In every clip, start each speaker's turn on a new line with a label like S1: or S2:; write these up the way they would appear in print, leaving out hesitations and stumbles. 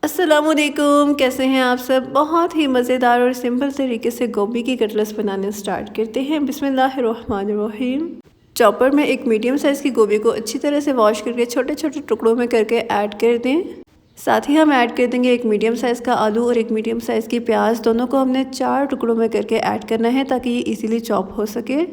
S1: अस्सलामुअलैकुम, कैसे हैं आप सब। बहुत ही मज़ेदार और सिंपल तरीके से गोभी की कटलेट्स बनाने स्टार्ट करते हैं। बिस्मिल्लाहिर्रहमानिर्रहीम। चॉपर में एक मीडियम साइज़ की गोभी को अच्छी तरह से वॉश करके छोटे छोटे टुकड़ों में करके ऐड कर दें। साथ ही हम ऐड कर देंगे एक मीडियम साइज़ का आलू और एक मीडियम साइज़ की प्याज। दोनों को हमने 4 टुकड़ों में करके ऐड करना है ताकि ये इजीली चॉप हो सके।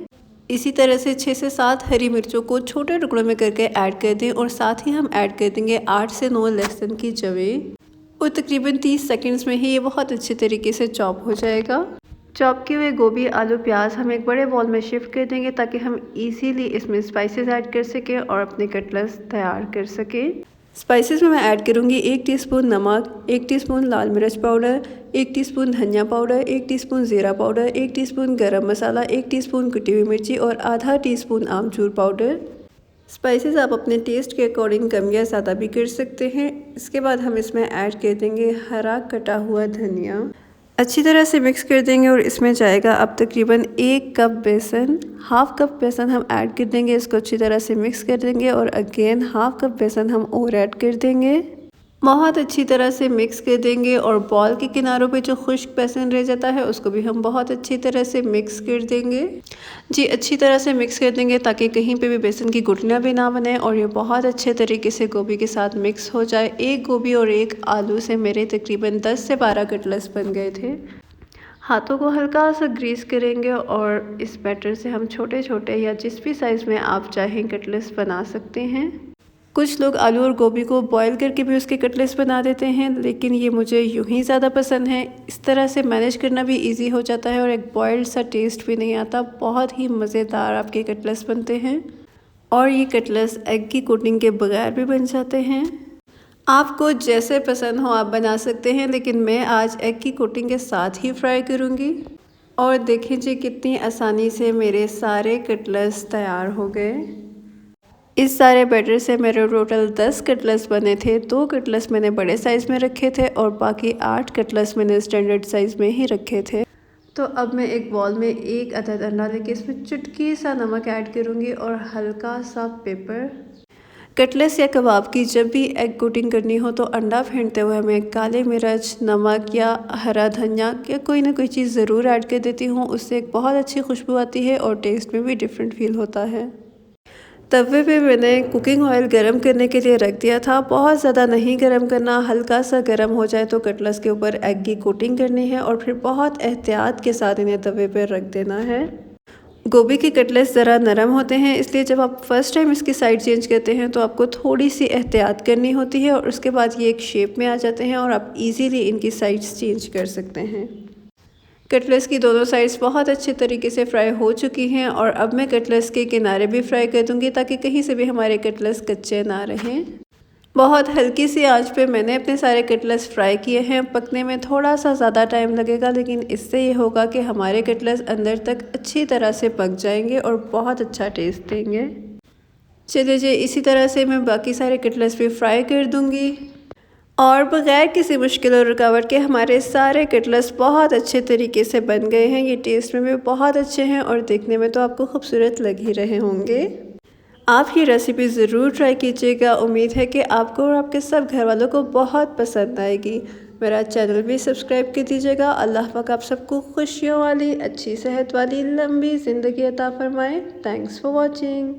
S1: इसी तरह से 6 से 7 हरी मिर्चों को छोटे टुकड़ों में करके ऐड कर दें और साथ ही हम ऐड कर देंगे 8 से 9 लहसुन की जवें और तकरीबन 30 सेकंड्स में ही ये बहुत अच्छे तरीके से चॉप हो जाएगा। चॉप किए हुए गोभी, आलू, प्याज हम एक बड़े बॉल में शिफ्ट कर देंगे ताकि हम इजीली इसमें स्पाइसेस ऐड कर सकें और अपने कटलेट्स तैयार कर सकें। स्पाइसेस में मैं ऐड करूँगी 1 टीस्पून नमक, 1 टीस्पून लाल मिर्च पाउडर, 1 टीस्पून धनिया पाउडर, 1 टीस्पून ज़ीरा पाउडर, 1 टीस्पून गरम मसाला, 1 टीस्पून कुटी हुई मिर्ची और आधा टीस्पून आमचूर पाउडर। स्पाइसेस आप अपने टेस्ट के अकॉर्डिंग कम या ज़्यादा भी कर सकते हैं। इसके बाद हम इसमें ऐड कर देंगे हरा कटा हुआ धनिया। अच्छी तरह से मिक्स कर देंगे और इसमें जाएगा अब तकरीबन 1 कप बेसन। हाफ़ कप बेसन हम ऐड कर देंगे, इसको अच्छी तरह से मिक्स कर देंगे और अगेन हाफ़ कप बेसन हम और ऐड कर देंगे। बहुत अच्छी तरह से मिक्स कर देंगे और बॉल के किनारों पे जो खुश्क बेसन रह जाता है उसको भी हम बहुत अच्छी तरह से मिक्स कर देंगे। जी, अच्छी तरह से मिक्स कर देंगे ताकि कहीं पे भी बेसन की गुठलियाँ भी ना बने और ये बहुत अच्छे तरीके से गोभी के साथ मिक्स हो जाए। एक गोभी और एक आलू से मेरे तकरीबन 10 से 12 कटलेट्स बन गए थे। हाथों को हल्का सा ग्रीस करेंगे और इस बैटर से हम छोटे छोटे या जिस भी साइज़ में आप चाहें कटलेट्स बना सकते हैं। कुछ लोग आलू और गोभी को बॉईल करके भी उसके कटलेट्स बना देते हैं, लेकिन ये मुझे यूं ही ज़्यादा पसंद है। इस तरह से मैनेज करना भी इजी हो जाता है और एक बॉइल्ड सा टेस्ट भी नहीं आता। बहुत ही मज़ेदार आपके कटलेट्स बनते हैं और ये कटलेट्स एग की कोटिंग के बगैर भी बन जाते हैं। आपको जैसे पसंद हो आप बना सकते हैं, लेकिन मैं आज एग की कोटिंग के साथ ही फ्राई करूँगी। और देखें जी कितनी आसानी से मेरे सारे कटलेट्स तैयार हो गए। इस सारे बैटर से मेरे टोटल 10 कटलेट्स बने थे। 2 कटलेट्स मैंने बड़े साइज़ में रखे थे और बाकी 8 कटलेट्स मैंने स्टैंडर्ड साइज़ में ही रखे थे। तो अब मैं एक बॉल में 1 अदद अंडा लेके इसमें चुटकी सा नमक ऐड करूँगी और हल्का सा पेपर। कटलेट्स या कबाब की जब भी एग कोटिंग करनी हो तो अंडा फेंटते हुए मैं काले मिर्च, नमक या हरा धनिया या कोई ना कोई चीज़ ज़रूर ऐड कर देती हूँ। उससे एक बहुत अच्छी खुशबू आती है और टेस्ट में भी डिफरेंट फील होता है। तवे पे मैंने कुकिंग ऑयल गरम करने के लिए रख दिया था। बहुत ज़्यादा नहीं गरम करना, हल्का सा गरम हो जाए तो कटलेट्स के ऊपर एग की कोटिंग करनी है और फिर बहुत एहतियात के साथ इन्हें तवे पे रख देना है। गोभी के कटलेट्स ज़रा नरम होते हैं, इसलिए जब आप फर्स्ट टाइम इसकी साइड चेंज करते हैं तो आपको थोड़ी सी एहतियात करनी होती है और उसके बाद ये एक शेप में आ जाते हैं और आप ईज़िली इनकी साइड्स चेंज कर सकते हैं। कटलेट्स की दोनों साइड्स बहुत अच्छे तरीके से फ्राई हो चुकी हैं और अब मैं कटलेट्स के किनारे भी फ्राई कर दूंगी ताकि कहीं से भी हमारे कटलेट्स कच्चे ना रहें। बहुत हल्की सी आंच पे मैंने अपने सारे कटलेट्स फ्राई किए हैं। पकने में थोड़ा सा ज़्यादा टाइम लगेगा, लेकिन इससे ये होगा कि हमारे कटलेट्स अंदर तक अच्छी तरह से पक जाएंगे और बहुत अच्छा टेस्ट देंगे। चलिए जी, इसी तरह से मैं बाकी सारे कटलेट्स भी फ्राई कर दूँगी और बग़ैर किसी मुश्किल और रुकावट के हमारे सारे कटलेट्स बहुत अच्छे तरीके से बन गए हैं। ये टेस्ट में भी बहुत अच्छे हैं और देखने में तो आपको खूबसूरत लग ही रहे होंगे। आप ये रेसिपी ज़रूर ट्राई कीजिएगा। उम्मीद है कि आपको और आपके सब घर वालों को बहुत पसंद आएगी। मेरा चैनल भी सब्सक्राइब कर दीजिएगा। अल्लाह पाक आप सबको खुशियों वाली, अच्छी सेहत वाली, लंबी ज़िंदगी अता फरमाए। Thanks for watching.